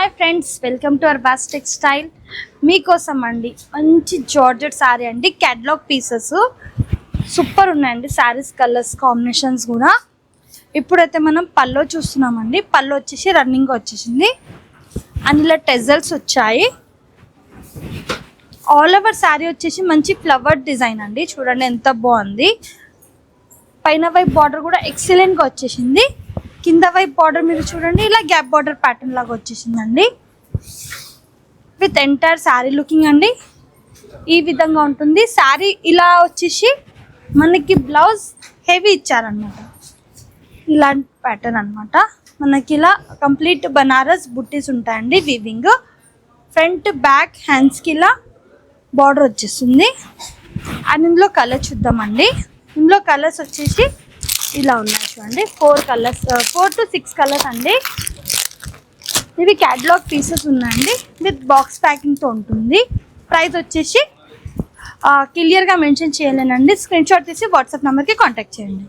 Hi friends, welcome to our boss textile. మీకోసం అండి మంచి జార్జెట్ శారీ అండి. క్యాటలాగ్ పీసెస్ సూపర్ ఉన్నాయండి. శారీస్ కలర్స్ కాంబినేషన్స్ కూడా. ఇప్పుడైతే మనం పల్లో చూస్తున్నామండి. పల్లో వచ్చేసి రన్నింగ్ వచ్చేసింది అండ్ ఇలా టెజల్స్ వచ్చాయి. ఆల్ ఓవర్ శారీ వచ్చేసి మంచి ఫ్లవర్ డిజైన్ అండి. చూడండి ఎంత బాగుంది. పైన వైపు బార్డర్ కూడా ఎక్సలెంట్గా వచ్చేసింది. కింద వైపు బార్డర్ మీరు చూడండి, ఇలా గ్యాప్ బార్డర్ ప్యాటర్న్ లాగా వచ్చేసిందండి. విత్ ఎంటైర్ శారీ లుకింగ్ అండి ఈ విధంగా ఉంటుంది. శారీ ఇలా వచ్చేసి మనకి బ్లౌజ్ హెవీ ఇచ్చారనమాట. ఇలాంటి ప్యాటర్న్ అనమాట. మనకి ఇలా కంప్లీట్ బనారస్ బుట్టీస్ ఉంటాయండి. వీవింగ్ ఫ్రంట్ బ్యాక్ హ్యాండ్స్కి ఇలా బార్డర్ వచ్చేస్తుంది. అండ్ ఇందులో కలర్ చూద్దామండి. ఇందులో కలర్స్ వచ్చేసి ఇలా ఉన్నాయి చూడండి. 4 to 6 కలర్స్ అండి. ఇవి క్యాటలాగ్ పీసెస్ ఉన్నాయండి. విత్ బాక్స్ ప్యాకింగ్తో ఉంటుంది. ప్రైస్ వచ్చేసి క్లియర్గా మెన్షన్ చేయలేనండి. స్క్రీన్ షాట్ తీసి వాట్సాప్ నెంబర్కి కాంటాక్ట్ చేయండి.